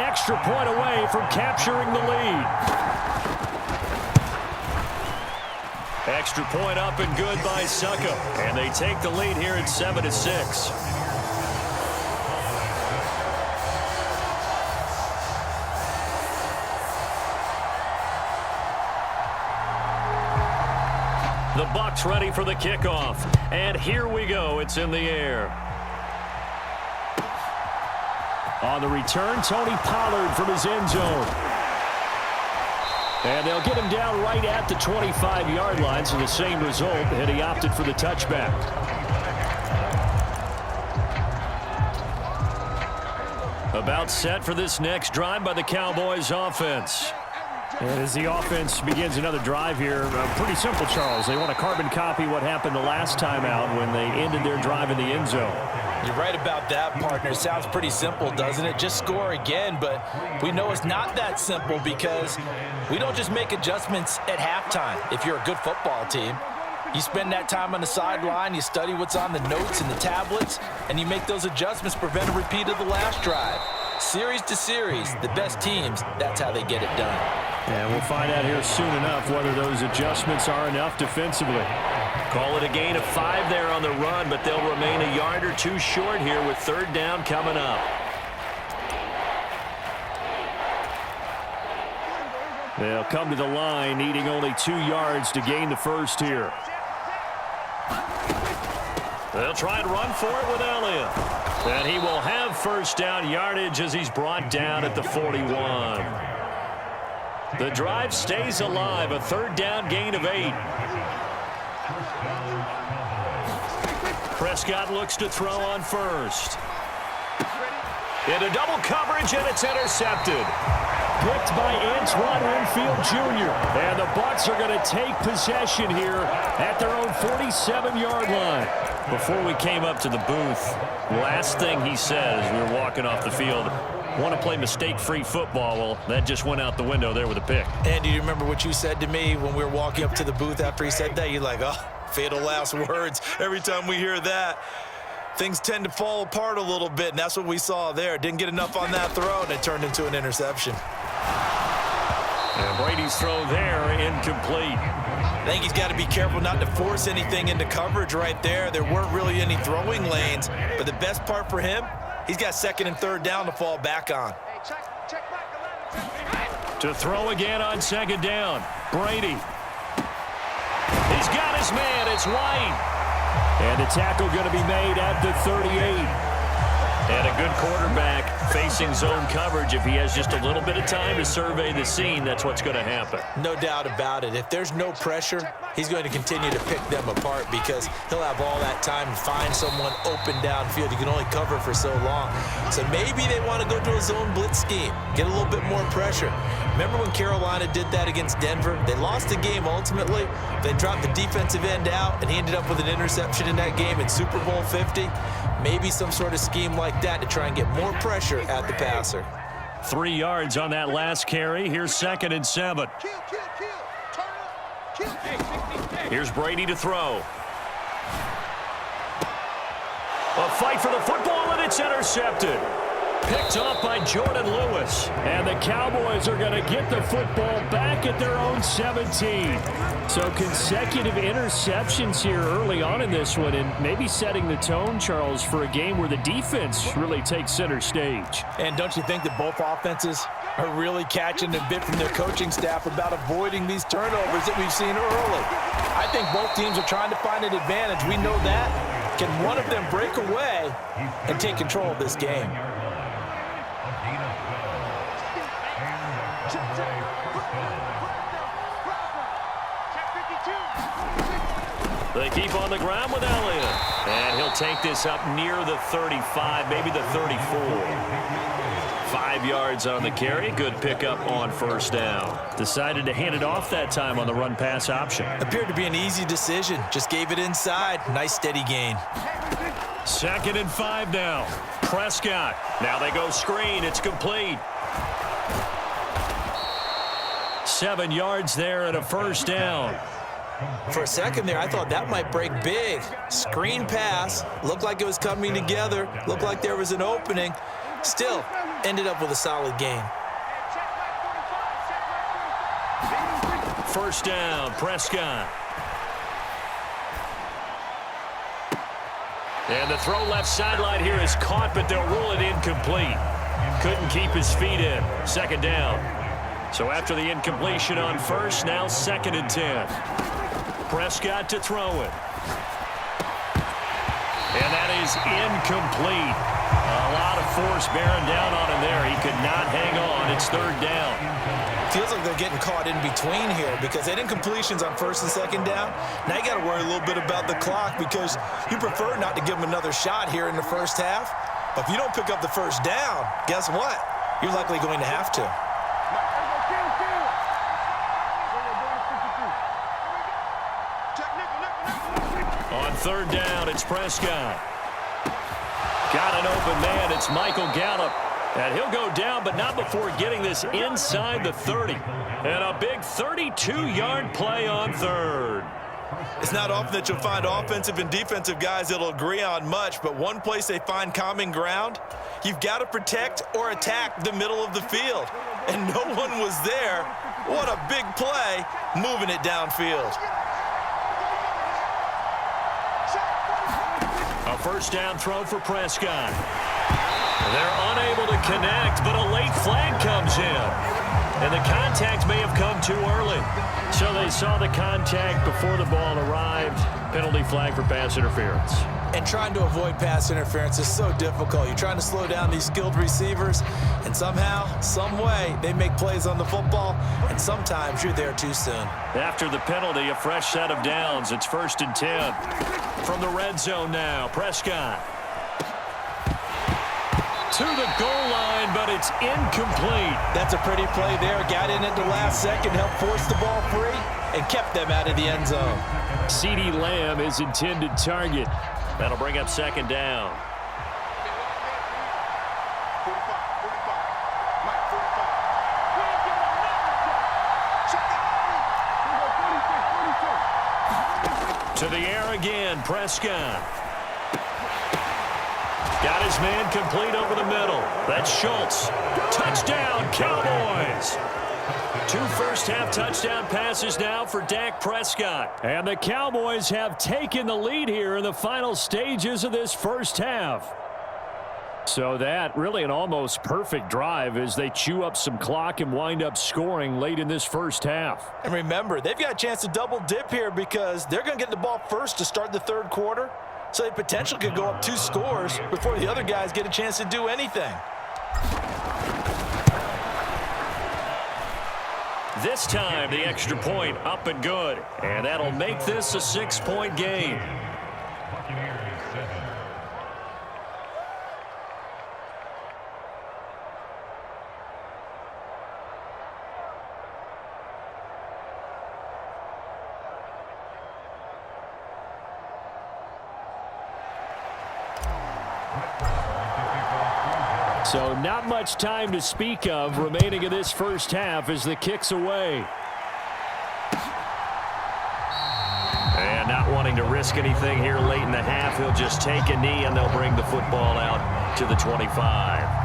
extra point away from capturing the lead. Extra point up and good by Succo. And they take the lead here at 7-6. The Bucs ready for the kickoff. And here we go. It's in the air. On the return, Tony Pollard from his end zone. And they'll get him down right at the 25-yard line, so the same result, and he opted for the touchback. About set for this next drive by the Cowboys offense. And as the offense begins another drive here, pretty simple, Charles. They want to carbon copy what happened the last time out when they ended their drive in the end zone. You're right about that, partner. It sounds pretty simple, doesn't it? Just score again, but we know it's not that simple because we don't just make adjustments at halftime. If you're a good football team, you spend that time on the sideline, you study what's on the notes and the tablets, and you make those adjustments, prevent a repeat of the last drive. Series to series, the best teams, that's how they get it done. And we'll find out here soon enough whether those adjustments are enough defensively. Call it a gain of 5 there on the run, but they'll remain a yard or two short here with third down coming up. They'll come to the line, needing only 2 yards to gain the first here. They'll try and run for it with Elliott. And he will have first down yardage as he's brought down at the 41. The drive stays alive, a third down gain of 8. Prescott looks to throw on first. Into double coverage, and it's intercepted. Picked by Antoine Winfield Jr. And the Bucs are going to take possession here at their own 47-yard line. Before we came up to the booth, last thing he said as we were walking off the field, want to play mistake-free football. Well, that just went out the window there with a pick. And do you remember what you said to me when we were walking up to the booth after he said that? You're like, oh, fatal last words. Every time we hear that, things tend to fall apart a little bit, and that's what we saw there. Didn't get enough on that throw, and it turned into an interception. And Brady's throw there, incomplete. I think he's got to be careful not to force anything into coverage right there. There weren't really any throwing lanes, but the best part for him, he's got second and third down to fall back on. To throw again on second down, Brady. He's got his man, it's White. And the tackle going to be made at the 38. And a good quarterback facing zone coverage. If he has just a little bit of time to survey the scene, that's what's going to happen. No doubt about it. If there's no pressure, he's going to continue to pick them apart because he'll have all that time to find someone open downfield. You can only cover for so long. So maybe they want to go to a zone blitz scheme, get a little bit more pressure. Remember when Carolina did that against Denver? They lost the game ultimately. They dropped the defensive end out, and he ended up with an interception in that game in Super Bowl 50. Maybe some sort of scheme like that to try and get more pressure at the passer. 3 yards on that last carry. Here's second and 7. Here's Brady to throw. A fight for the football, and it's intercepted. Picked up by Jordan Lewis. And the Cowboys are going to get the football back at their own 17. So consecutive interceptions here early on in this one, and maybe setting the tone, Charles, for a game where the defense really takes center stage. And don't you think that both offenses are really catching a bit from their coaching staff about avoiding these turnovers that we've seen early? I think both teams are trying to find an advantage. We know that. Can one of them break away and take control of this game? They keep on the ground with Elliott. And he'll take this up near the 35, maybe the 34. 5 yards on the carry. Good pickup on first down. Decided to hand it off that time on the run-pass option. Appeared to be an easy decision. Just gave it inside. Nice steady gain. Second and 5 now. Prescott. Now they go screen. It's complete. 7 yards there and a first down. For a second there, I thought that might break big. Screen pass. Looked like it was coming together. Looked like there was an opening. Still, ended up with a solid game. First down, Prescott. And the throw left sideline here is caught, but they'll rule it incomplete. Couldn't keep his feet in. Second down. So after the incompletion on first, now 2nd and 10. Prescott to throw it. And that is incomplete. A lot of force bearing down on him there. He could not hang on. It's 3rd down. Feels like they're getting caught in between here because they had incompletions on 1st and 2nd down. Now you got to worry a little bit about the clock because you prefer not to give them another shot here in the first half. But if you don't pick up the first down, guess what? You're likely going to have to. On 3rd down, it's Prescott. Got an open man. It's Michael Gallup. And he'll go down, but not before getting this inside the 30. And a big 32-yard play on 3rd. It's not often that you'll find offensive and defensive guys that'll agree on much, but one place they find common ground, you've got to protect or attack the middle of the field. And no one was there. What a big play, moving it downfield. A first down throw for Prescott. They're unable to connect, but a late flag comes in. And the contact may have come too early. So they saw the contact before the ball arrived. Penalty flag for pass interference. And trying to avoid pass interference is so difficult. You're trying to slow down these skilled receivers, and somehow, some way, they make plays on the football, and sometimes you're there too soon. After the penalty, a fresh set of downs. It's 1st and 10. From the red zone now, Prescott. To the goal line, but it's incomplete. That's a pretty play there. Got in at the last second, helped force the ball free, and kept them out of the end zone. CeeDee Lamb is intended target. That'll bring up 2nd down. To the air again, Prescott. Got his man complete over the middle. That's Schultz. Touchdown, Cowboys. 2 first-half touchdown passes now for Dak Prescott. And the Cowboys have taken the lead here in the final stages of this first half. So that really an almost perfect drive as they chew up some clock and wind up scoring late in this first half. And remember, they've got a chance to double dip here because they're going to get the ball first to start the 3rd quarter. So they potentially could go up 2 scores before the other guys get a chance to do anything. This time, the extra point up and good. And that'll make this a 6-point game. So not much time to speak of remaining in this first half as the kick's away. And not wanting to risk anything here late in the half, he'll just take a knee and they'll bring the football out to the 25.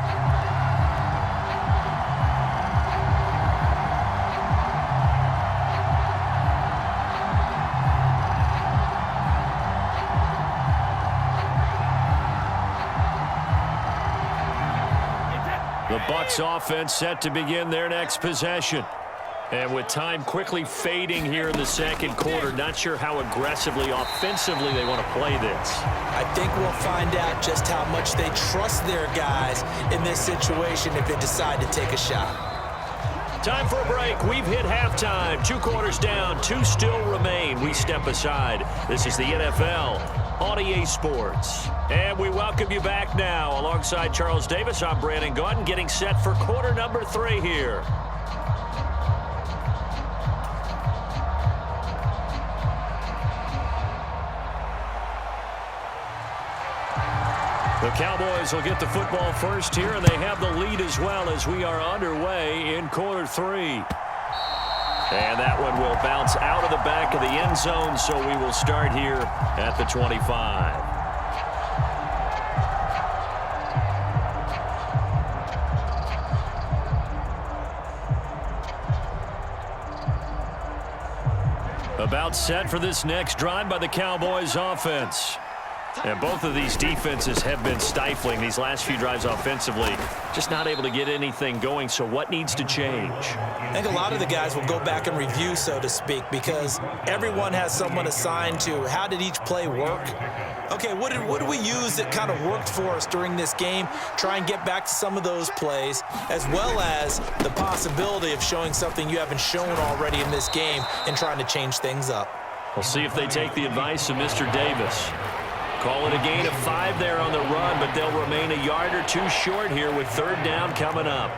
The Bucs offense set to begin their next possession. And with time quickly fading here in the 2nd quarter, not sure how aggressively, offensively they want to play this. I think we'll find out just how much they trust their guys in this situation if they decide to take a shot. Time for a break. We've hit halftime. 2 quarters down, 2 still remain. We step aside. This is the NFL on EA Sports. And we welcome you back now. Alongside Charles Davis, I'm Brandon Gaudin, getting set for quarter number 3 here. The Cowboys will get the football first here, and they have the lead as well as we are underway in quarter 3. And that one will bounce out of the back of the end zone, so we will start here at the 25. About set for this next drive by the Cowboys offense. And both of these defenses have been stifling these last few drives offensively. Just not able to get anything going, so what needs to change? I think a lot of the guys will go back and review, so to speak, because everyone has someone assigned to how did each play work. Okay, what did we use that kind of worked for us during this game? Try and get back to some of those plays, as well as the possibility of showing something you haven't shown already in this game and trying to change things up. We'll see if they take the advice of Mr. Davis. Call it a gain of 5 there on the run, but they'll remain a yard or two short here with third down coming up.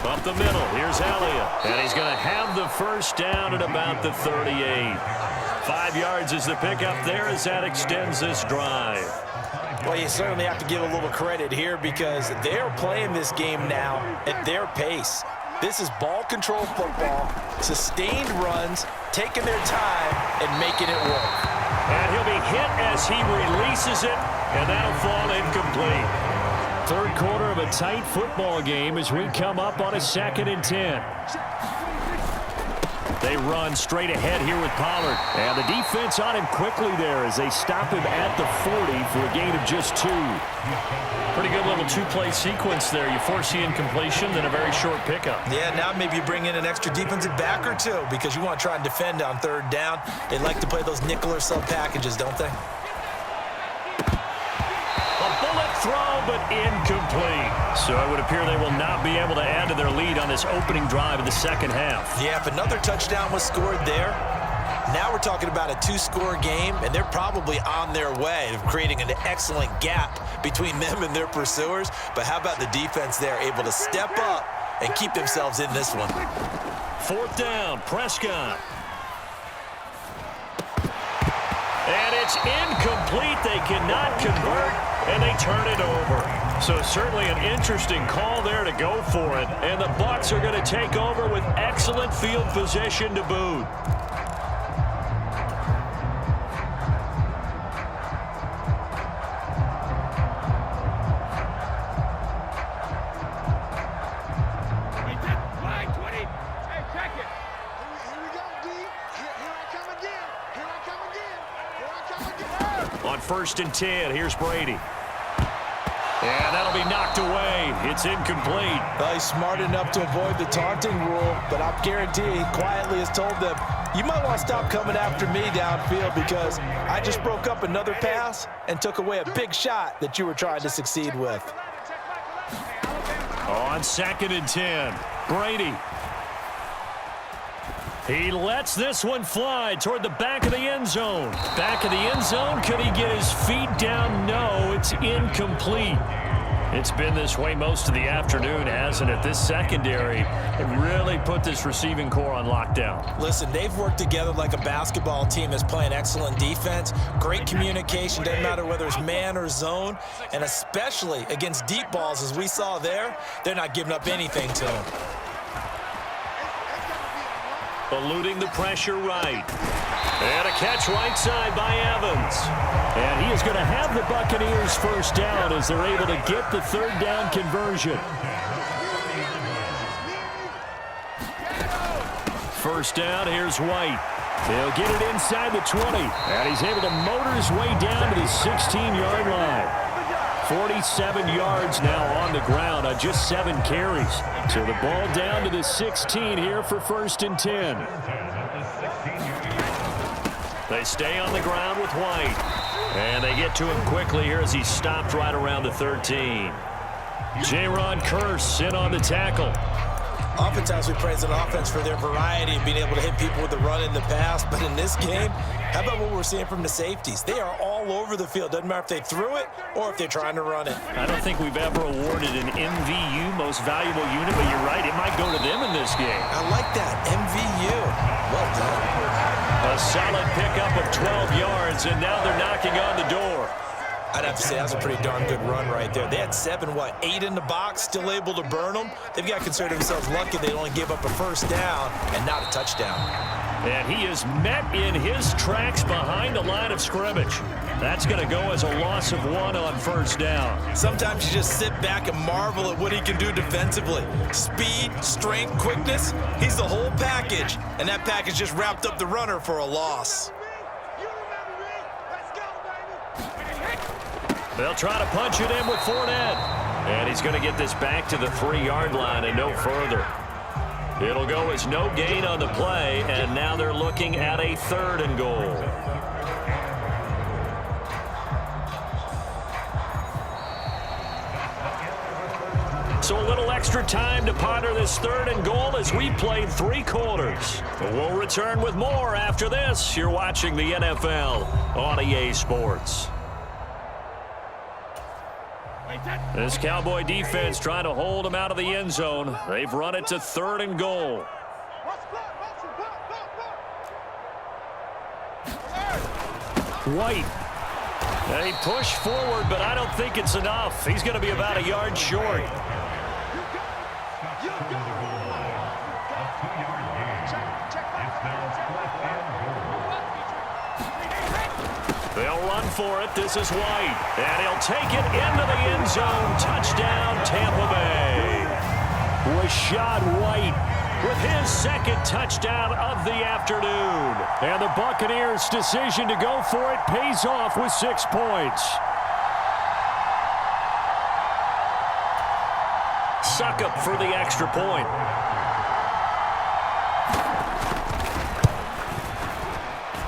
Up the middle, here's Elliott, and he's going to have the first down at about the 38. 5 yards is the pickup there as that extends this drive. Well, you certainly have to give a little credit here because they're playing this game now at their pace. This is ball control football, sustained runs, taking their time and making it work. And he'll be hit as he releases it, and that'll fall incomplete. Third quarter of a tight football game as we come up on a 2nd and 10. They run straight ahead here with Pollard. And the defense on him quickly there as they stop him at the 40 for a gain of just 2. Pretty good little 2-play sequence there. You force the incompletion, then a very short pickup. Yeah, now maybe you bring in an extra defensive back or two because you want to try and defend on third down. They like to play those nickel or sub packages, don't they? Throw, but incomplete. So it would appear they will not be able to add to their lead on this opening drive of the second half. Yeah, if another touchdown was scored there, now we're talking about a 2-score game, and they're probably on their way of creating an excellent gap between them and their pursuers. But how about the defense there, able to step up and keep themselves in this one? 4th down, Prescott. And it's incomplete. They cannot convert, and they turn it over. So certainly an interesting call there to go for it. And the Bucs are going to take over with excellent field position to boot. On 1st and 10, here's Brady. And that'll be knocked away. It's incomplete. Well, he's smart enough to avoid the taunting rule, but I guarantee he quietly has told them, you might want to stop coming after me downfield because I just broke up another pass and took away a big shot that you were trying to succeed with. On 2nd and 10, Brady. He lets this one fly toward the back of the end zone. Back of the end zone. Could he get his feet down? No, it's incomplete. It's been this way most of the afternoon, hasn't it? This secondary have really put this receiving core on lockdown. Listen, they've worked together like a basketball team that's playing excellent defense. Great communication. Doesn't matter whether it's man or zone. And especially against deep balls, as we saw there, they're not giving up anything to them. Eluding the pressure right. And a catch right side by Evans. And he is going to have the Buccaneers first down as they're able to get the third down conversion. First down, here's White. He'll get it inside the 20. And he's able to motor his way down to the 16-yard line. 47 yards now on the ground on just 7 carries. So the ball down to the 16 here for 1st and 10. They stay on the ground with White. And they get to him quickly here as he's stopped right around the 13. Jaron Kearse in on the tackle. Oftentimes we praise an offense for their variety of being able to hit people with the run in the pass. But in this game, how about what we're seeing from the safeties? They are all over the field. Doesn't matter if they threw it or if they're trying to run it. I don't think we've ever awarded an MVU, most valuable unit, but you're right, it might go to them in this game. I like that, MVU. Well done. A solid pickup of 12 yards, and now they're knocking on the door. I'd have to say that's a pretty darn good run right there. They had 8 in the box, still able to burn them. They've got to consider themselves lucky they only gave up a first down and not a touchdown. And he is met in his tracks behind the line of scrimmage. That's going to go as a loss of 1 on first down. Sometimes you just sit back and marvel at what he can do defensively. Speed, strength, quickness, he's the whole package. And that package just wrapped up the runner for a loss. They'll try to punch it in with Fournette. And he's going to get this back to the 3-yard line and no further. It'll go as no gain on the play, and now they're looking at a 3rd and goal. So a little extra time to ponder this 3rd and goal as we played 3 quarters. We'll return with more after this. You're watching the NFL on EA Sports. This Cowboy defense trying to hold him out of the end zone. They've run it to 3rd and goal. White. They push forward, but I don't think it's enough. He's going to be about a yard short. They'll run for it. This is White. And he'll take it into the end zone. Touchdown, Tampa Bay. Rashad White with his 2nd touchdown of the afternoon. And the Buccaneers' decision to go for it pays off with 6 points. Succop for the extra point.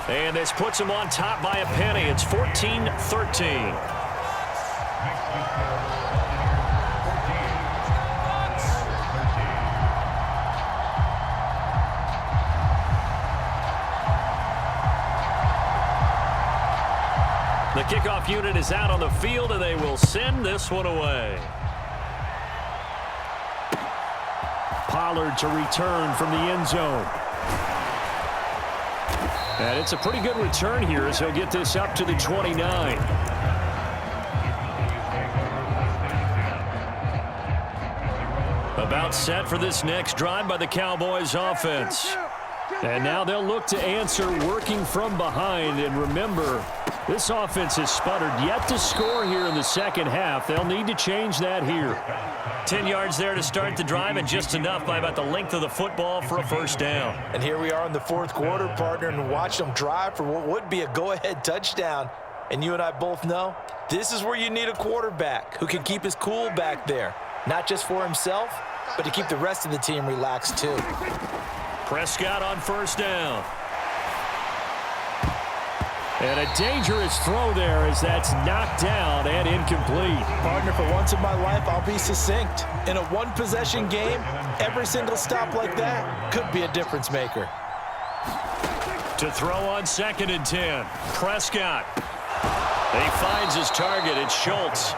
And this puts him on top by a penny. It's 14-13. The kickoff unit is out on the field, and they will send this one away. Pollard to return from the end zone. And it's a pretty good return here as he'll get this up to the 29. About set for this next drive by the Cowboys offense. And now they'll look to answer working from behind. And remember, this offense has sputtered yet to score here in the second half. They'll need to change that here. 10 yards there to start the drive, and just enough by about the length of the football for a first down. And here we are in the 4th quarter, partner, and watch them drive for what would be a go-ahead touchdown. And you and I both know this is where you need a quarterback who can keep his cool back there, not just for himself, but to keep the rest of the team relaxed too. Prescott on first down. And a dangerous throw there as that's knocked down and incomplete. Partner, for once in my life, I'll be succinct. In a 1-possession game, every single stop like that could be a difference maker. To throw on 2nd and 10. Prescott. He finds his target. It's Schultz.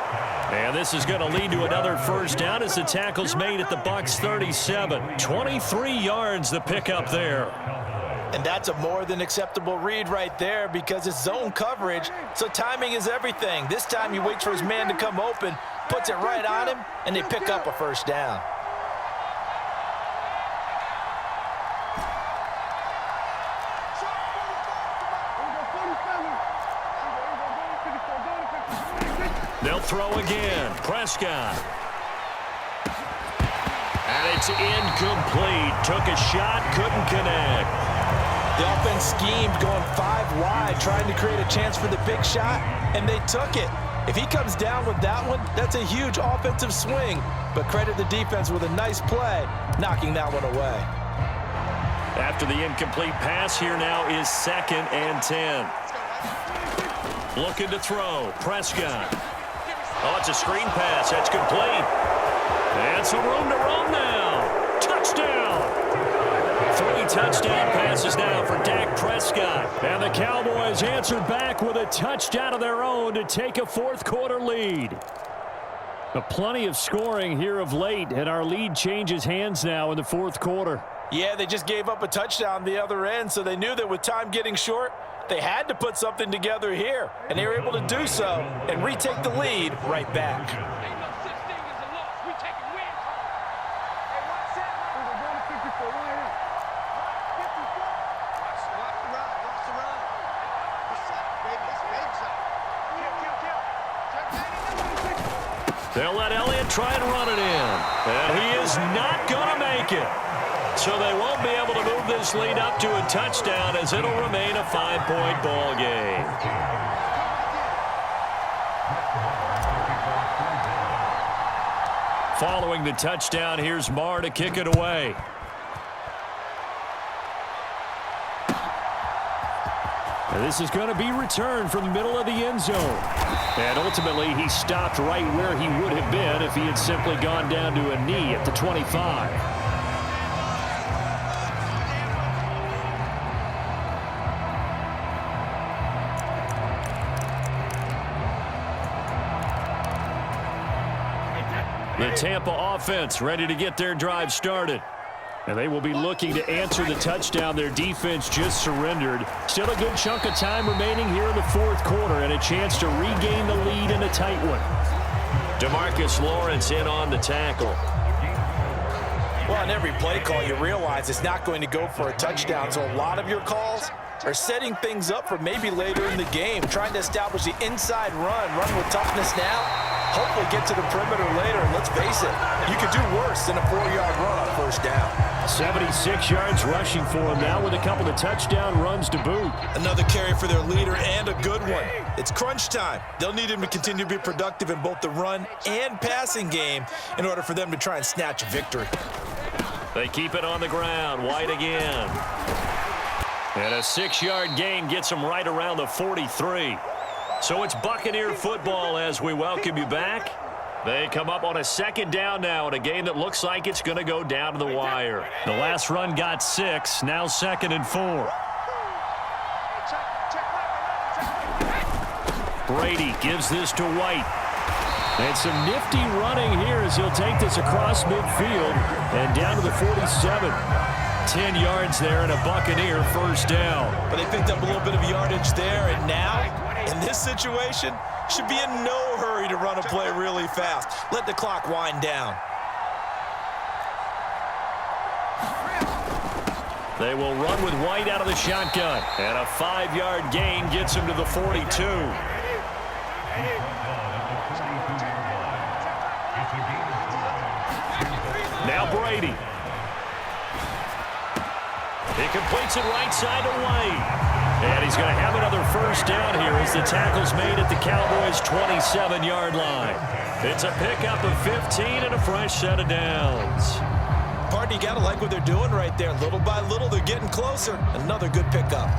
And this is going to lead to another first down as the tackle's made at the Bucs 37. 23 yards the pickup there. And that's a more than acceptable read right there because it's zone coverage, so timing is everything. This time he waits for his man to come open, puts it right on him, and they pick up a first down. They'll throw again. Prescott. And it's incomplete. Took a shot, couldn't connect. The offense schemed, going 5 wide, trying to create a chance for the big shot, and they took it. If he comes down with that one, that's a huge offensive swing. But credit the defense with a nice play, knocking that one away. After the incomplete pass, here now is 2nd and 10. Looking to throw. Prescott. Oh, it's a screen pass. That's complete. And some room to roam now. Touchdown. 3 touchdown passes now for Dak Prescott. And the Cowboys answered back with a touchdown of their own to take a 4th quarter lead. Plenty of scoring here of late, and our lead changes hands now in the 4th quarter. Yeah, they just gave up a touchdown the other end, so they knew that with time getting short, they had to put something together here, and they were able to do so and retake the lead right back. They'll let Elliott try and run it in. And he is not going to make it. So they won't be able to move this lead up to a touchdown as it'll remain a 5-point ball game. Following the touchdown, here's Marr to kick it away. And this is going to be returned from the middle of the end zone. And ultimately, he stopped right where he would have been if he had simply gone down to a knee at the 25. The Tampa offense ready to get their drive started. And they will be looking to answer the touchdown their defense just surrendered. Still a good chunk of time remaining here in the fourth quarter and a chance to regain the lead in a tight one. DeMarcus Lawrence in on the tackle. Well, on every play call, you realize it's not going to go for a touchdown, so a lot of your calls are setting things up for maybe later in the game, trying to establish the inside run with toughness now, hopefully get to the perimeter later, and let's face it, you could do worse than a 4-yard run on first down. 76 yards rushing for him now with a couple of touchdown runs to boot. Another carry for their leader and a good one. It's crunch time. They'll need him to continue to be productive in both the run and passing game in order for them to try and snatch a victory. They keep it on the ground. White again. And a 6-yard gain gets them right around the 43. So it's Buccaneer football as we welcome you back. They come up on a second down now in a game that looks like it's going to go down to the wire. The last run got 6, now 2nd and 4. Brady gives this to White. And some nifty running here as he'll take this across midfield and down to the 47. 10 yards there and a Buccaneer first down. But they picked up a little bit of yardage there, and now, in this situation, should be in no hurry to run a play really fast. Let the clock wind down. They will run with White out of the shotgun. And a 5-yard gain gets him to the 42. Now Brady. He completes it right side to White. And he's going to have another first down here as the tackle's made at the Cowboys' 27-yard line. It's a pickup of 15 and a fresh set of downs. Partner, you got to like what they're doing right there. Little by little, they're getting closer. Another good pickup.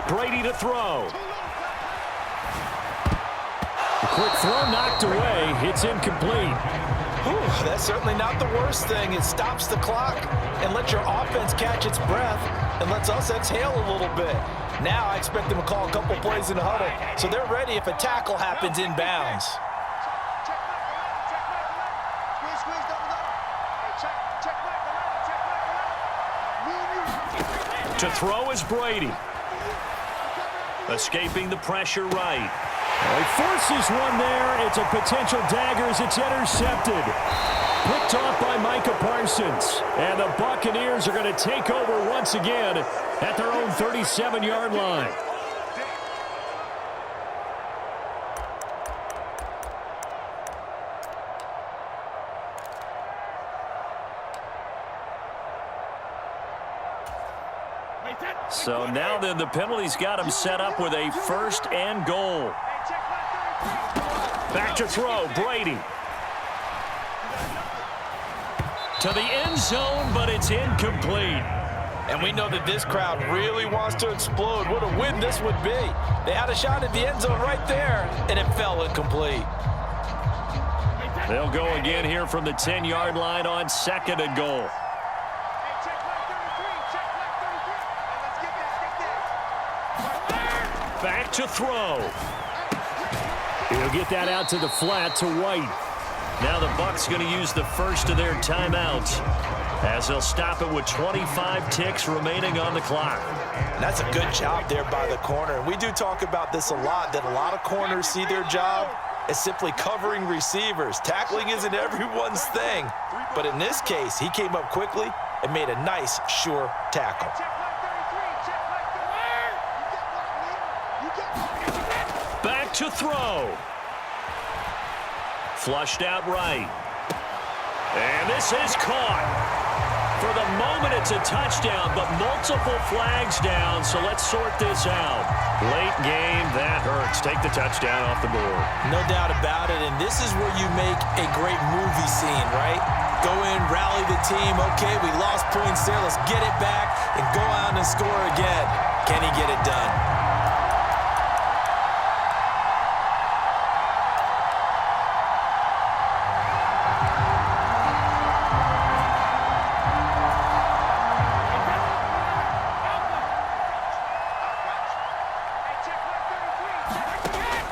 Brady to throw. The quick throw knocked away. It's incomplete. Whew, that's certainly not the worst thing. It stops the clock and lets your offense catch its breath and lets us exhale a little bit. Now I expect them to call a couple plays in the huddle, so they're ready if a tackle happens inbounds. To throw is Brady. Escaping the pressure right. Well, he forces one there. It's a potential dagger as it's intercepted. Picked off by Micah Parsons. And the Buccaneers are going to take over once again at their own 37-yard line. So now then the penalty's got him set up with a 1st and goal. Back to throw, Brady. To the end zone, but it's incomplete. And we know that this crowd really wants to explode. What a win this would be. They had a shot at the end zone right there, and it fell incomplete. They'll go again here from the 10-yard line on 2nd and goal. Back to throw. He'll get that out to the flat to White. Now the Bucs going to use the first of their timeouts as they'll stop it with 25 ticks remaining on the clock. And that's a good job there by the corner. We do talk about this a lot, that a lot of corners see their job as simply covering receivers. Tackling isn't everyone's thing. But in this case, he came up quickly and made a nice, sure tackle. to throw. Flushed out right. And this is caught. For the moment, it's a touchdown, but multiple flags down, so let's sort this out. Late game, that hurts. Take the touchdown off the board. No doubt about it, and this is where you make a great movie scene, right? Go in, rally the team. Okay, we lost points there. Let's get it back and go out and score again. Can he get it done?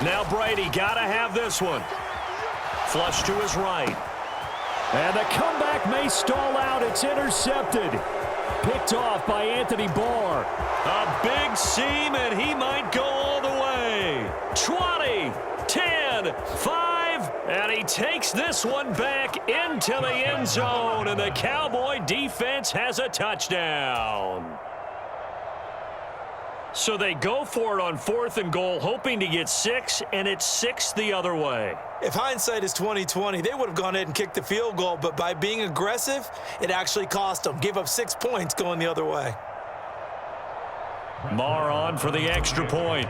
Now Brady got to have this one. Flush to his right. And the comeback may stall out. It's intercepted. Picked off by Anthony Barr. A big seam, and he might go all the way. 20, 10, 5, and he takes this one back into the end zone, and the Cowboy defense has a touchdown. So they go for it on 4th and goal, hoping to get 6, and it's 6 the other way. If hindsight is 20/20, they would have gone ahead and kicked the field goal, but by being aggressive, it actually cost them. Gave up 6 points going the other way. Marr on for the extra point.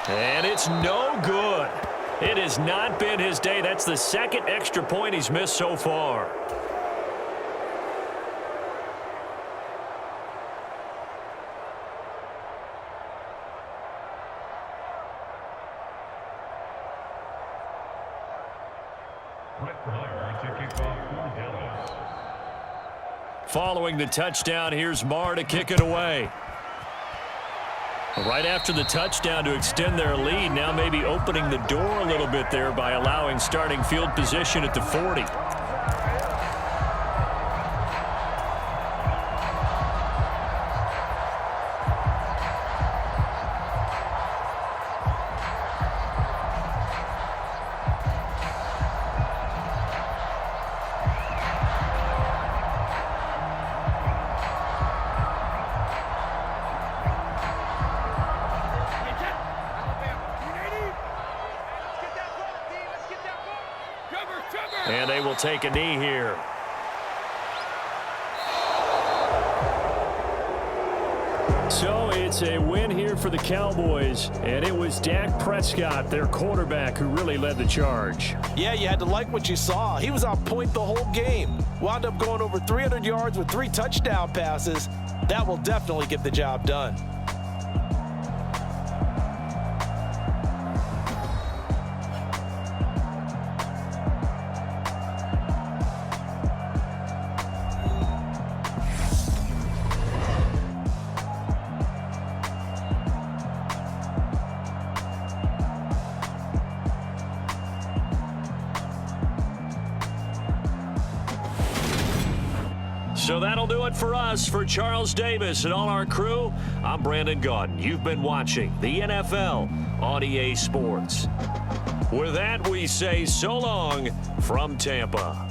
And it's no good. It has not been his day. That's the second extra point he's missed so far. Following the touchdown, here's Marr to kick it away. Right after the touchdown to extend their lead, now maybe opening the door a little bit there by allowing starting field position at the 40. And they will take a knee here. So it's a win here for the Cowboys, and it was Dak Prescott, their quarterback, who really led the charge. Yeah, you had to like what you saw. He was on point the whole game. Wound up going over 300 yards with 3 touchdown passes. That will definitely get the job done. So that'll do it for us. For Charles Davis and all our crew, I'm Brandon Gaudin. You've been watching the NFL on EA Sports. With that, we say so long from Tampa.